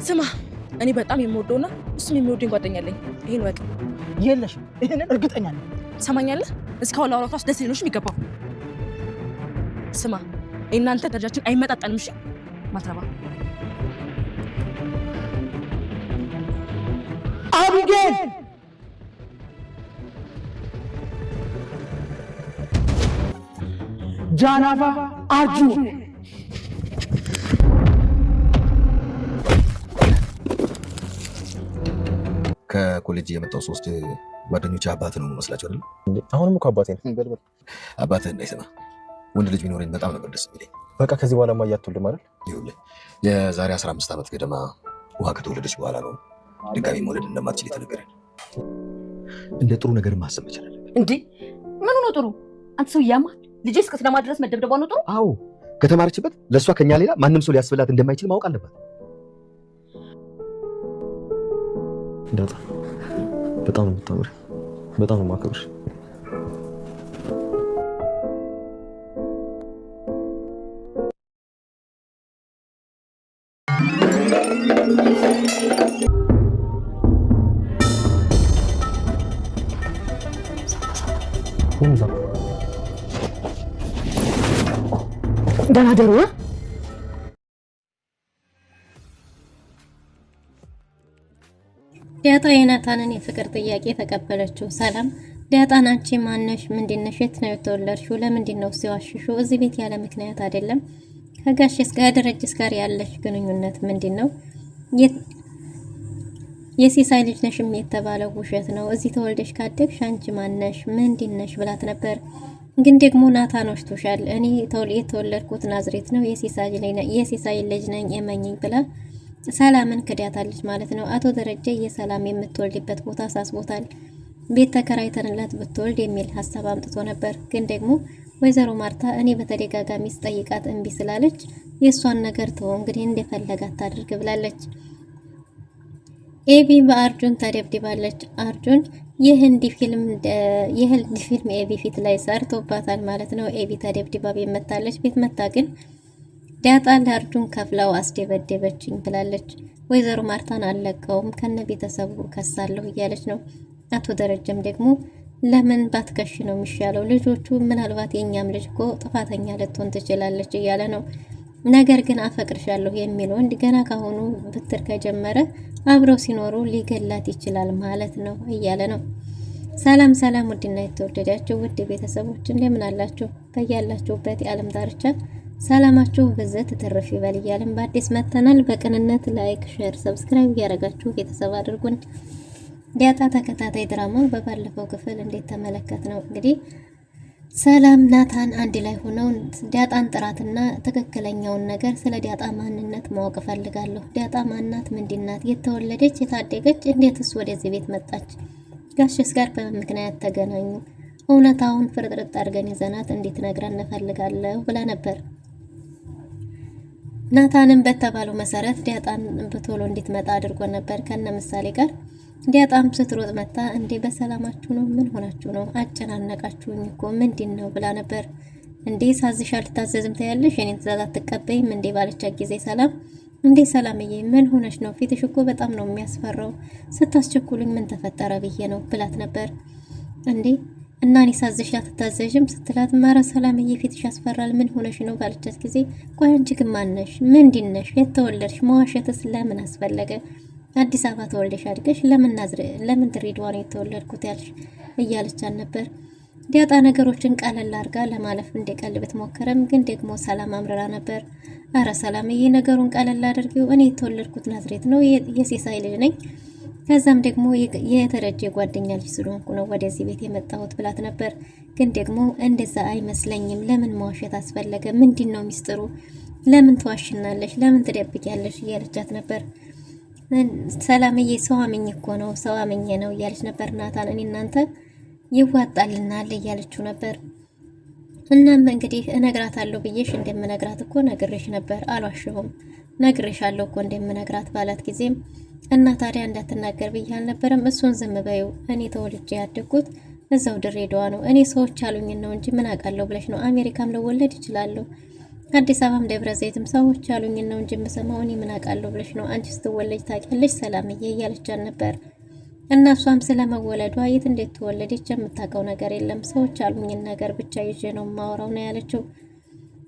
ስማ እኔ በጣም የምወደውና እሱም የሚወደኝ ጓደኛ አለኝ። ይሄን ወቅ የለሽ ይሄንን እርግጠኛ ነኝ። ሰማኛለህ? እስካሁን ላውራው ደስ ይለሽ የሚገባው ስማ እናንተ ደረጃችን አይመጣጠንም። እሺ ማትረባ አቢጌል ጃናፋ አጁ ከኮሌጅ የመጣው 3 ጓደኞች አባት ነው መስላችሁ አይደል? አሁንም እኮ አባቴ ነው። በልበል አባትህ እንዳይሰማ ወንድ ልጅ ቢኖረኝ በጣም ነበር ደስ የሚለኝ። በቃ ከዚህ በኋላ ማያቱልም አይደል? ይኸውልህ የዛሬ 15 ዓመት ገደማ ውሃ ከተወለደች በኋላ ነው ድጋሚ መውለድ እንደማትችል የተነገረኝ። እንደ ጥሩ ነገር ማሰብ መቻል አለብን። እንዴ ምን ነው ጥሩ? አንተ ሰው ያማል ልጅ እስከ ስለማድረስ መደብደቧ ነው ጥሩ? አዎ ከተማረችበት ለእሷ ከኛ ሌላ ማንም ሰው ሊያስብላት እንደማይችል ማወቅ አለባት። ዳጣ በጣም ነው የምታምር፣ በጣም ነው የማከብርሽ። ደህና ደሩ። ዳጣ የናታንን የፍቅር ጥያቄ ተቀበለችው። ሰላም ዳጣን አንቺ ማነሽ? ምንድነሽ? የት ነው የተወለድሽው? ለምንድን ነው ሲዋሽሽው? እዚህ ቤት ያለ ምክንያት አይደለም። ከጋሽስ ጋር ደረጀስ ጋር ያለሽ ግንኙነት ምንድነው? የሲሳይ ልጅ ነሽም የተባለው ውሸት ነው። እዚህ ተወልደሽ ካደግሽ አንቺ ማነሽ? ምንድነሽ ብላት ነበር። ግን ደግሞ ናታን ወሽቶሻል። እኔ የተወለድኩት ናዝሬት ነው፣ የሲሳይ ልጅ ነኝ እመኚኝ ብላ ሰላምን ክዳታለች ማለት ነው። አቶ ደረጀ የሰላም የምትወልድበት ቦታ ሳስቦታል። ቤት ተከራይተንላት ብትወልድ የሚል ሀሳብ አምጥቶ ነበር። ግን ደግሞ ወይዘሮ ማርታ እኔ በተደጋጋሚ ስጠይቃት እምቢ ስላለች የእሷን ነገር ተወው እንግዲህ እንደፈለጋት ታድርግ ብላለች። ኤቢ በአርጁን ተደብድባለች። አርጁን የህንድ ፊልም ኤቢ ፊት ላይ ሰርቶባታል ማለት ነው። ኤቢ ተደብድባ ቤት መታለች። ቤት መታ ግን ዳጣ ለአርጁን ከፍላው አስደበደበችኝ ብላለች። ወይዘሮ ማርታን አለቀውም ከነ ቤተሰቡ ከሳለሁ እያለች ነው። አቶ ደረጀም ደግሞ ለምን ባትከሽ ነው የሚሻለው፣ ልጆቹ ምናልባት የኛም ልጅ እኮ ጥፋተኛ ልትሆን ትችላለች እያለ ነው። ነገር ግን አፈቅርሻለሁ የሚል ወንድ ገና ካሁኑ ብትር ከጀመረ አብረው ሲኖሩ ሊገላት ይችላል ማለት ነው እያለ ነው። ሰላም ሰላም፣ ውድና የተወደዳችሁ ውድ ቤተሰቦች እንደምን አላችሁ? በያላችሁበት የዓለም ዳርቻ ሰላማችሁ ብዘት ትርፍ ይበል እያልን በአዲስ መተናል። በቅንነት ላይክ፣ ሼር፣ ሰብስክራይብ እያደረጋችሁ ቤተሰብ አድርጉን። ዳጣ ተከታታይ ድራማ በባለፈው ክፍል እንዴት ተመለከት ነው እንግዲህ ሰላም ናታን አንድ ላይ ሆነው ዳጣን ጥራትና ትክክለኛውን ነገር ስለ ዳጣ ማንነት ማወቅ ፈልጋለሁ። ዳጣ ማናት? ምንድናት? የተወለደች የታደገች? እንዴትስ ወደዚህ ቤት መጣች? ጋሽስ ጋር በምክንያት ተገናኙ? እውነታውን ፍርጥርጥ አድርገን ይዘናት እንዴት ነግረን እንፈልጋለሁ ብላ ነበር። ናታንም በተባለው መሰረት ዳጣን በቶሎ እንድትመጣ አድርጎ ነበር ከነ ምሳሌ ጋር። ዳጣም ስትሮጥ መጣ። እንዴ በሰላማችሁ ነው? ምን ሆናችሁ ነው? አጨናነቃችሁኝ እኮ ምንድነው ብላ ነበር። እንዴ ሳዝሽ አልታዘዝም ታያለሽ፣ እኔን ትእዛዝ አትቀበይም እንዴ ባለቻት ጊዜ ሰላም እንዴ ሰላምዬ ምን ሆነሽ ነው? ፊትሽ እኮ በጣም ነው የሚያስፈራው፣ ስታስቸኩሉኝ ምን ተፈጠረ ብዬ ነው ብላት ነበር። እንዴ እና እኔ ሳዝሽ አትታዘዥም ስትላት ማረ ሰላምዬ ፊትሽ ያስፈራል፣ ምን ሆነሽ ነው ባለቻት ጊዜ ቆይ አንቺ ግን ማነሽ? ምንድነሽ? የተወለድሽ መዋሸትስ ለምን አስፈለገ? አዲስ አበባ ተወልደሽ አድገሽ ለምን ድሬዳዋ ነው የተወለድኩት ያልሽ እያለቻት ነበር። ዳጣ ነገሮችን ቀለል አድርጋ ለማለፍ እንደቀልብ ብትሞክርም ግን ደግሞ ሰላም አምርራ ነበር። አረ ሰላምዬ ነገሩን ቀለል አድርጊው፣ እኔ የተወለድኩት ናዝሬት ነው፣ የሲሳይ ልጅ ነኝ፣ ከዛም ደግሞ የተረጀ ጓደኛ ልጅ ስለሆንኩ ነው ወደዚህ ቤት የመጣሁት ብላት ነበር። ግን ደግሞ እንደዛ አይመስለኝም፣ ለምን መዋሸት አስፈለገ? ምንድነው ሚስጥሩ? ለምን ትዋሽናለሽ? ለምን ትደብቂያለሽ? እያለቻት ነበር። ሰላምዬ ሰው አምኜ እኮ ነው፣ ሰው አምኜ ነው እያለች ነበር። ናታን እኔ እናንተ ይዋጣልናል እያለችው ነበር። እናም እንግዲህ እነግራታለሁ ብዬሽ እንደምነግራት እኮ ነግሬሽ ነበር፣ አልዋሽሁም፣ ነግሬሻለሁ እኮ እንደምነግራት ባላት ጊዜም እና ታዲያ እንዳትናገር ብዬ አልነበረም? እሱን ዝም በይው፣ እኔ ተወልጄ ያደግኩት እዛው ድሬዳዋ ነው፣ እኔ ሰዎች አሉኝ ነው እንጂ ምን አውቃለሁ ብለሽ ነው? አሜሪካም ልወለድ ይችላለሁ፣ አዲስ አበባም ደብረ ዘይትም ሰዎች አሉኝ ነው እንጂ የምሰማው እኔ ምን አውቃለሁ ብለሽ ነው አንቺ ስትወለጅ ታውቂያለሽ ሰላምዬ እያለቻት ነበር። እና እሷም ስለመወለዷ የት እንዴት ተወለደች የምታውቀው ነገር የለም፣ ሰዎች አሉኝን ነገር ብቻ ይዤ ነው የማወራው ነው ያለችው።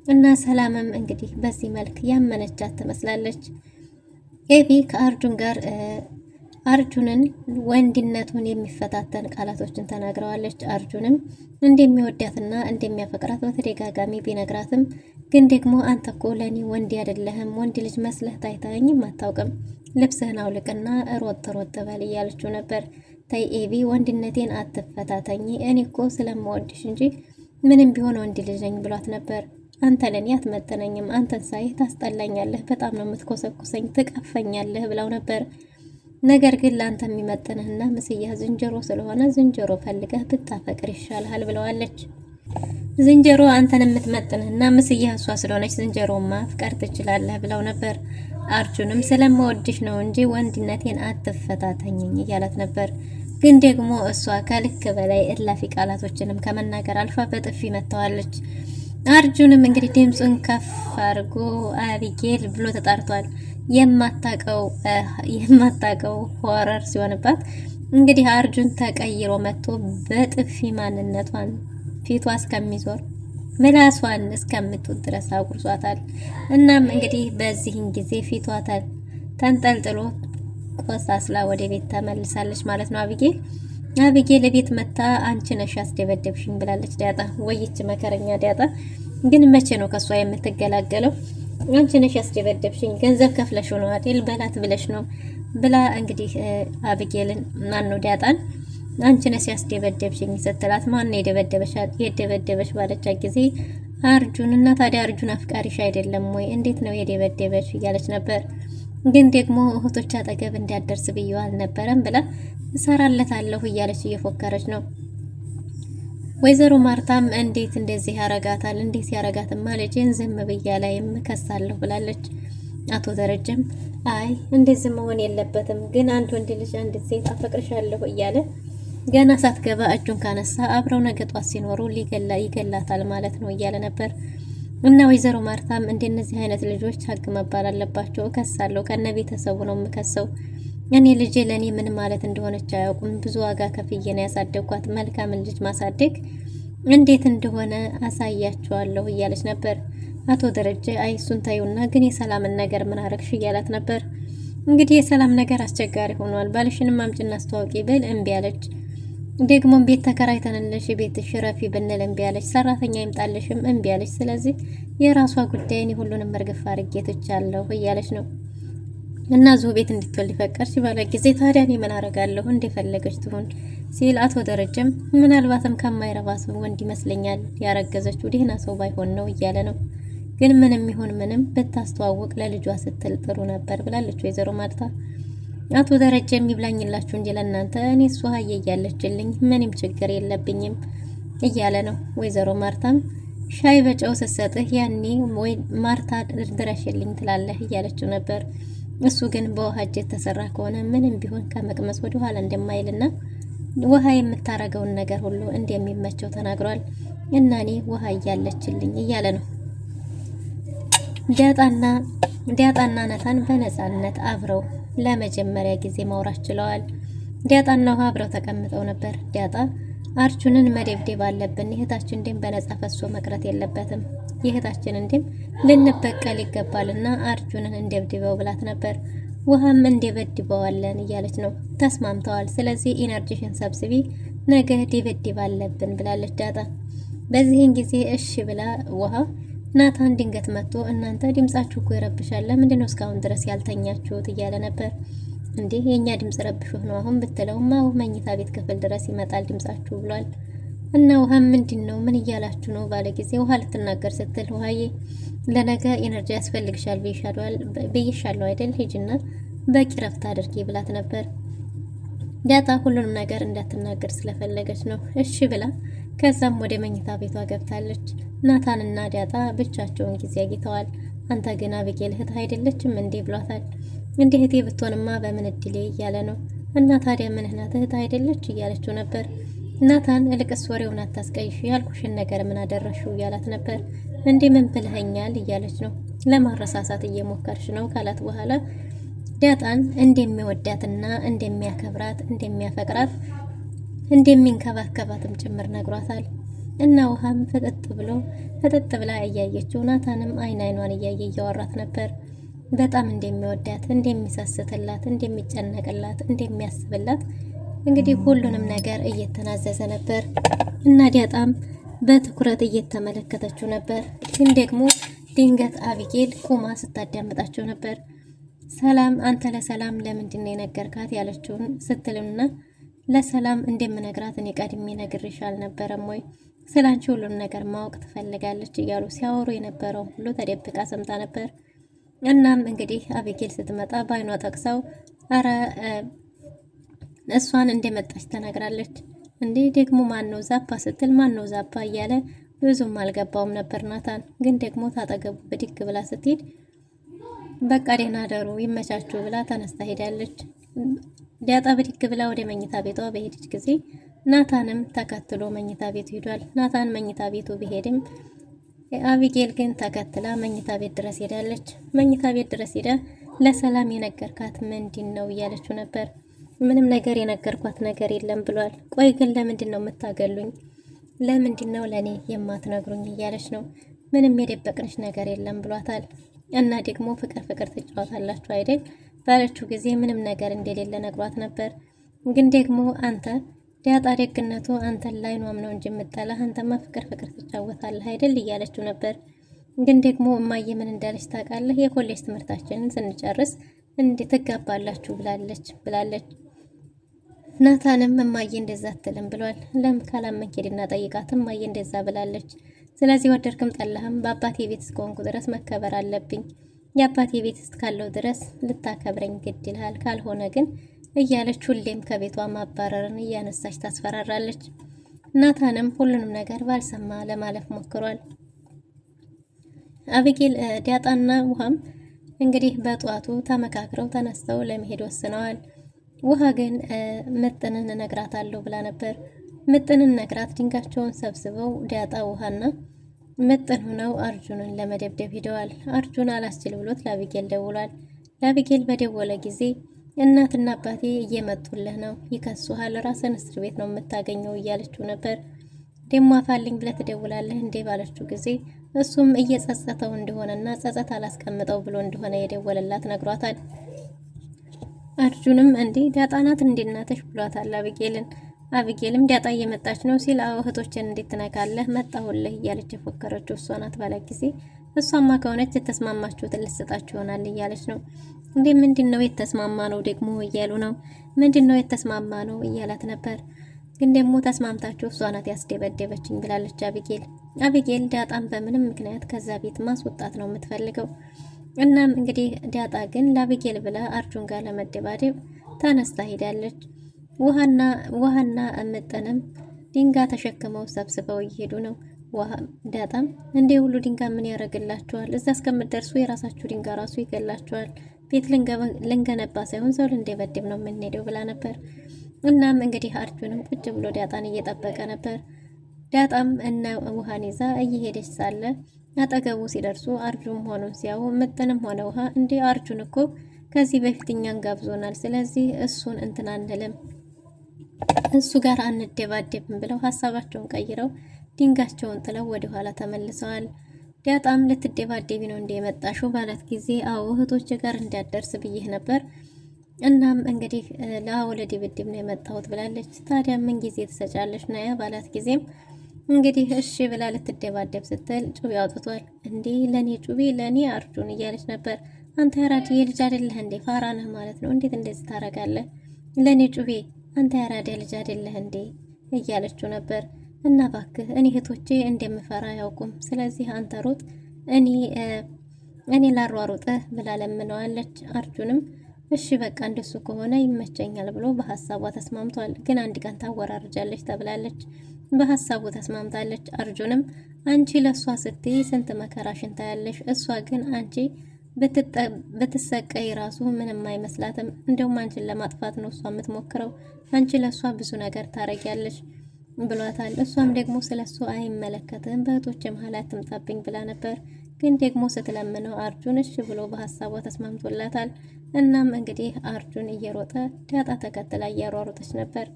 እና ሰላምም እንግዲህ በዚህ መልክ ያመነቻት ትመስላለች። ኤቢ ከአርጁን ጋር አርጁንን ወንድነቱን የሚፈታተን ቃላቶችን ተናግረዋለች። አርጁንም እንደሚወዳትና እንደሚያፈቅራት በተደጋጋሚ ቢነግራትም ግን ደግሞ አንተ እኮ ለኔ ወንድ አይደለህም፣ ወንድ ልጅ መስለህ ታይታኝም አታውቅም፣ ልብስህን አውልቅና ሮጥ ሮጥ በል እያለችው ነበር። ተይ ኤቢ ወንድነቴን አትፈታተኝ፣ እኔ እኮ ስለምወድሽ እንጂ ምንም ቢሆን ወንድ ልጅ ነኝ ብሏት ነበር። አንተ ለኔ አትመጠነኝም፣ አንተን ሳይህ ታስጠላኛለህ፣ በጣም ነው የምትኮሰኩሰኝ፣ ትቀፈኛለህ ብለው ነበር። ነገር ግን ለአንተ የሚመጥንህና ምስያህ ዝንጀሮ ስለሆነ ዝንጀሮ ፈልገህ ብታፈቅር ይሻልሃል ብለዋለች። ዝንጀሮ አንተን የምትመጥንህና ምስያህ እሷ ስለሆነች ዝንጀሮ ማፍቀር ትችላለህ ብለው ነበር። አርጁንም ስለምወድሽ ነው እንጂ ወንድነቴን አትፈታተኝኝ እያላት ነበር። ግን ደግሞ እሷ ከልክ በላይ እላፊ ቃላቶችንም ከመናገር አልፋ በጥፊ መተዋለች። አርጁንም እንግዲህ ድምፁን ከፍ አድርጎ አቢጌል ብሎ ተጣርቷል። የማታቀው ሆረር ሲሆንባት እንግዲህ አርጁን ተቀይሮ መጥቶ በጥፊ ማንነቷን ፊቷ እስከሚዞር ምላሷን እስከምትውጥ ድረስ አጉርሷታል። እናም እንግዲህ በዚህን ጊዜ ፊቷ ተንጠልጥሎ ቆሳስላ ወደ ቤት ተመልሳለች ማለት ነው። አቢጌል ቤት መታ አንቺ ነሽ ያስደበደብሽኝ ብላለች ዳጣ። ወይች መከረኛ ዳጣ ግን መቼ ነው ከሷ የምትገላገለው? አንቺ ነሽ ያስደበደብሽኝ፣ ገንዘብ ከፍለሽ ነው አይደል በላት ብለሽ ነው ብላ እንግዲህ አቢጌልን ማን ነው ዳጣን አንቺ ነሽ ያስደበደብሽኝ ስትላት ማን ነው የደበደበሽ ባለቻት ጊዜ አርጁን እና ታዲያ አርጁን አፍቃሪሽ አይደለም ወይ እንዴት ነው የደበደበሽ እያለች ነበር። ግን ደግሞ እህቶች አጠገብ እንዲያደርስ ብየው አልነበረም ብላ እሰራለታለሁ እያለች እየፎከረች ነው። ወይዘሮ ማርታም እንዴት እንደዚህ ያረጋታል? እንዴት ያረጋትማ ልጄን ዝም ብያ ላይም ከሳለሁ ብላለች። አቶ ደረጀም አይ እንደዚህ መሆን የለበትም ግን አንድ ወንድ ልጅ አንድ ሴት አፈቅርሻለሁ እያለ ገና ሳትገባ እጁን ካነሳ አብረው ነገ ጧት ሲኖሩ ይገላታል ማለት ነው እያለ ነበር። እና ወይዘሮ ማርታም እንደነዚህ አይነት ልጆች ሀግ መባል አለባቸው፣ እከሳለሁ፣ ከነ ቤተሰቡ ነው የምከሰው። እኔ ልጄ ለኔ ምን ማለት እንደሆነች አያውቁም፣ ብዙ ዋጋ ከፍዬ ነው ያሳደግኳት፣ መልካምን ልጅ ማሳደግ እንዴት እንደሆነ አሳያቸዋለሁ እያለች ነበር። አቶ ደረጀ አይ እሱን ታዩና ግን የሰላምን ነገር ምን አረግሽ እያላት ነበር። እንግዲህ የሰላም ነገር አስቸጋሪ ሆኗል፣ ባልሽንም አምጪና አስተዋውቂ ብል እምቢ አለች። ደግሞ ቤት ተከራይተንልሽ ቤትሽ ረፊ ብንል እምቢ አለች። ሰራተኛ ይምጣልሽም እምቢ አለች። ስለዚህ የራሷ ጉዳይ፣ እኔ ሁሉንም መርገፍ አድርጌ ትቻለሁ እያለች ነው። እና ዙ ቤት እንድትወልድ ፈቀድሽ ባለ ጊዜ ታዲያ እኔ ምን አረጋለሁ እንደፈለገች ትሁን ሲል አቶ ደረጀም ምናልባትም ከማይረባ ሰው ወንድ ይመስለኛል ያረገዘችው ደህና ሰው ባይሆን ነው እያለ ነው። ግን ምንም ይሁን ምንም ብታስተዋውቅ ለልጇ ስትል ጥሩ ነበር ብላለች ወይዘሮ ማርታ። አቶ ደረጀ የሚብላኝላችሁ እንጂ ለእናንተ እኔ እሷ እያለችልኝ ምንም ችግር የለብኝም እያለ ነው። ወይዘሮ ማርታም ሻይ በጨው ስትሰጥህ ያኔ ወይ ማርታ ድረሽልኝ ትላለህ እያለችው ነበር። እሱ ግን በውሃ እጅ የተሰራ ከሆነ ምንም ቢሆን ከመቅመስ ወደ ኋላ እንደማይልና ውሃ የምታረገውን ነገር ሁሉ እንደሚመቸው ተናግሯል። እና እኔ ውሃ እያለችልኝ እያለ ነው። ዳጣና ናታን በነፃነት አብረው ለመጀመሪያ ጊዜ ማውራት ችለዋል። ዳጣና ውሃ አብረው ተቀምጠው ነበር። ዳጣ አርጁንን መደብደብ አለብን፣ የእህታችን ደም በነፃ ፈሶ መቅረት የለበትም፣ የእህታችንን ደም ልንበቀል ይገባልና አርጁንን እንደብድበው ብላት ነበር። ውሃም እንደበድበዋለን እያለች ነው። ተስማምተዋል። ስለዚህ ኢነርጂሽን ሰብስቢ፣ ነገ ድብድብ አለብን ብላለች ዳጣ። በዚህን ጊዜ እሺ ብላ ውሃ ናታን ድንገት መጥቶ እናንተ ድምጻችሁ እኮ ይረብሻል፣ ለምንድነው እስካሁን ድረስ ያልተኛችሁት እያለ ነበር። እንዴ የኛ ድምጽ ረብሾህ ነው አሁን ብትለውማ መኝታ ቤት ክፍል ድረስ ይመጣል ድምጻችሁ ብሏል። እና ውሃ ምንድነው ምን እያላችሁ ነው ባለ ጊዜ ውሃ ልትናገር ስትል ውሃዬ ለነገ ኢነርጂ ያስፈልግሻል ብይሻለሁ አይደል ሂጂና በቂ ረፍት አድርጊ ብላት ነበር። ዳጣ ሁሉንም ነገር እንዳትናገር ስለፈለገች ነው እሺ ብላ ከዛም ወደ መኝታ ቤቷ ገብታለች። ናታንና ዳጣ ብቻቸውን ጊዜ አግኝተዋል። አንተ ግን አቢጌል እህት አይደለችም እንዴ ብሏታል። እንዴ እህቴ ብትሆንማ በምን እድሌ እያለ ነው። እና ታዲያ ምን ናት እህት አይደለች እያለችው ነበር። ናታን እልቅስ ወሬውን አታስቀይሽ ያልኩሽን ነገር ምን አደረሽው እያላት ነበር። እንዴ ምን ብለኸኛል እያለች ነው። ለማረሳሳት እየሞከርሽ ነው ካላት በኋላ ዳጣን እንደሚወዳትና እንደሚያከብራት እንደሚያፈቅራት እንደሚንከባከባትም ጭምር ነግሯታል። እና ውሃም ፍጥጥ ብላ እያየችው ናታንም አይኗን እያየ እያወራት ነበር። በጣም እንደሚወዳት እንደሚሳስትላት እንደሚጨነቅላት እንደሚያስብላት እንግዲህ ሁሉንም ነገር እየተናዘዘ ነበር። እና ዳጣም በትኩረት እየተመለከተችው ነበር። ግን ደግሞ ድንገት አቢጌል ቁማ ስታዳምጣቸው ነበር። ሰላም አንተ ለሰላም ለምንድን ነው የነገርካት ያለችውን ስትልና ለሰላም እንደምነግራት እኔ ቀድሜ ነግሬሽ አልነበረም ወይ? ስላንቺ ሁሉን ነገር ማወቅ ትፈልጋለች እያሉ ሲያወሩ የነበረው ሁሉ ተደብቃ ሰምታ ነበር። እናም እንግዲህ አቢጌል ስትመጣ በአይኗ ጠቅሰው አረ እሷን እንደመጣች ተናግራለች። እንዴ ደግሞ ማን ነው ዛፓ ስትል ማን ነው ዛፓ እያለ ብዙም አልገባውም ነበር ናታን። ግን ደግሞ ታጠገቡ ብድግ ብላ ስትሄድ በቃ ደህና ደሩ ይመቻችሁ ብላ ተነስታ ሄዳለች። ዳጣ ብድግ ብላ ወደ መኝታ ቤቷ በሄደች ጊዜ ናታንም ተከትሎ መኝታ ቤቱ ሄዷል። ናታን መኝታ ቤቱ ቢሄድም አቢጌል ግን ተከትላ መኝታ ቤት ድረስ ሄዳለች። መኝታ ቤት ድረስ ሄዳ ለሰላም የነገርካት ምንድን ነው እያለችው ነበር። ምንም ነገር የነገርኳት ነገር የለም ብሏል። ቆይ ግን ለምንድን ነው የምታገሉኝ? ለምንድን ነው ለኔ የማትነግሩኝ እያለች ነው። ምንም የደበቅንሽ ነገር የለም ብሏታል። እና ደግሞ ፍቅር ትጫወታላችሁ አይደል ባለችው ጊዜ ምንም ነገር እንደሌለ ነግሯት ነበር። ግን ደግሞ አንተ ዳጣ ደግነቱ አንተን ላይ ነው እንጂ የምጠላህ አንተማ ፍቅር ትጫወታለህ አይደል እያለችው ነበር። ግን ደግሞ እማዬ ምን እንዳለች ታውቃለህ? የኮሌጅ ትምህርታችንን ስንጨርስ ትጋባላችሁ ብላለች። ናታንም እማዬ እንደዛ አትልም ብሏል። ለም ካላመንክ ሄድና ጠይቃት፣ እማዬ እንደዛ ብላለች። ስለዚህ ወደድክም ጠላህም በአባቴ ቤት እስከሆንኩ ድረስ መከበር አለብኝ። የአባቴ ቤት እስካለው ድረስ ልታከብረኝ ግድ ይልሃል፣ ካልሆነ ግን እያለች ሁሌም ከቤቷ ማባረርን እያነሳች ታስፈራራለች። ናታንም ሁሉንም ነገር ባልሰማ ለማለፍ ሞክሯል። አቢጌል ዳጣና ውሃም እንግዲህ በጧቱ ተመካክረው ተነስተው ለመሄድ ወስነዋል። ውሃ ግን ምጥንን እነግራታለሁ ብላ ነበር። ምጥንን ነግራት ድንጋቸውን ሰብስበው ዳጣ ውሃና ምጥን ሆነው አርጁንን ለመደብደብ ሄደዋል። አርጁን አላስችል ብሎት ለአቢጌል ደውሏል። ለአቢጌል በደወለ ጊዜ እናትና አባቴ እየመጡልህ ነው፣ ይከሱሃል፣ ራስን እስር ቤት ነው የምታገኘው እያለችው ነበር። ደሞ አፋልኝ ብለህ ትደውላለህ እንዴ ባለችው ጊዜ እሱም እየጸጸተው እንደሆነና ጸጸት አላስቀምጠው ብሎ እንደሆነ የደወለላት ነግሯታል። አርጁንም እንዴ ዳጣናት እንዴናተሽ ብሏታል አቢጌልን። አቢጌልም ዳጣ እየመጣች ነው ሲል አዎ እህቶችን እንዴት ትነካለህ መጣሁልህ እያለች የፎከረችው እሷ ናት ባለ ጊዜ እሷማ ከሆነች የተስማማችሁትን ልትሰጣችሁ ይሆናል እያለች ነው። እንዴ ምንድነው የተስማማ ነው ደግሞ እያሉ ነው። ምንድነው የተስማማ ነው እያላት ነበር። ግን ደግሞ ተስማምታችሁ እሷ ናት ያስደበደበችኝ ብላለች አቢጌል። አቢጌል ዳጣን በምንም ምክንያት ከዛ ቤት ማስወጣት ነው የምትፈልገው። እናም እንግዲህ ዳጣ ግን ለአቢጌል ብላ አርጁን ጋር ለመደባደብ ተነስታ ሄዳለች። ውሃና ምጥንም ድንጋይ ተሸክመው ሰብስበው እየሄዱ ነው። ዳጣም እንዴ ሁሉ ድንጋይ ምን ያደርግላችኋል? እዛ እስከምትደርሱ የራሳችሁ ድንጋይ ራሱ ይገላችኋል። ቤት ልንገነባ ሳይሆን ሰው ልንደበድብ ነው የምንሄደው ብላ ነበር። እናም እንግዲህ አርጁንም ቁጭ ብሎ ዳጣን እየጠበቀ ነበር። ዳጣም እና ውሃን ይዛ እየሄደች ሳለ አጠገቡ ሲደርሱ አርጁም ሆኖ ሲያው ምጥንም ሆነ ውሃ እንዴ አርጁን እኮ ከዚህ በፊት እኛን ጋብዞናል፣ ስለዚህ እሱን እንትን አንልም፣ እሱ ጋር አንደባደብም ብለው ሀሳባቸውን ቀይረው ድንጋቸውን ጥለው ወደ ኋላ ተመልሰዋል። ዳጣም ልትደባደቢ ነው እንደ የመጣሽው ባላት ጊዜ አዎ እህቶች ጋር እንዳደርስ ብዬህ ነበር፣ እናም እንግዲህ ለአወለ ድብድብ ነው የመጣሁት ብላለች። ታዲያ ምን ጊዜ ትሰጫለሽ ናያ ባላት ጊዜም እንግዲህ እሺ ብላ ልትደባደብ ስትል ጩቤ አውጥቷል። እንዴ ለኔ ጩቤ ለኔ አርጁን እያለች ነበር። አንተ ያራድዬ ልጅ አይደለህ እንዴ? ፋራ ነህ ማለት ነው። እንዴት እንደዚህ ታረጋለህ? ለኔ ጩቤ አንተ ያራዳ ልጅ አይደለህ እንዴ? እያለችው ነበር። እና ባክህ እኔ እህቶቼ እንደምፈራ አያውቁም። ስለዚህ አንተ ሩጥ፣ እኔ ላሯሩጥህ ብላ ለምነዋለች። አርጁንም እሺ በቃ እንደሱ ከሆነ ይመቸኛል ብሎ በሐሳቧ ተስማምቷል። ግን አንድ ቀን ታወራርጃለች ተብላለች። በሐሳቡ ተስማምታለች። አርጁንም አንቺ ለሷ ስትይ ስንት መከራሽን ታያለሽ፣ እሷ ግን አንቺ ብትሰቀይ ራሱ ምንም አይመስላትም። እንደውም አንቺን ለማጥፋት ነው እሷ የምትሞክረው። አንቺ ለሷ ብዙ ነገር ታረጊያለሽ። ብሏታል። እሷም ደግሞ ስለሱ አይመለከትም በእህቶች መሀል አትምጣብኝ ብላ ነበር። ግን ደግሞ ስትለምነው አርጁን እሺ ብሎ በሀሳቧ ተስማምቶላታል። እናም እንግዲህ አርጁን እየሮጠ ዳጣ ተከትላ እያሯሮጠች ነበር።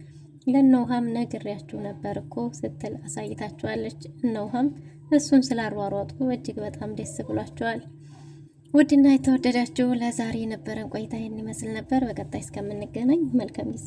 ለነውሃም ነግሬያችሁ ነበር እኮ ስትል አሳይታችኋለች። እነውሃም እሱን ስላሯሯጡ እጅግ በጣም ደስ ብሏቸዋል። ውድና የተወደዳችሁ ለዛሬ የነበረን ቆይታ ይህን ይመስል ነበር። በቀጣይ እስከምንገናኝ መልካም ጊዜ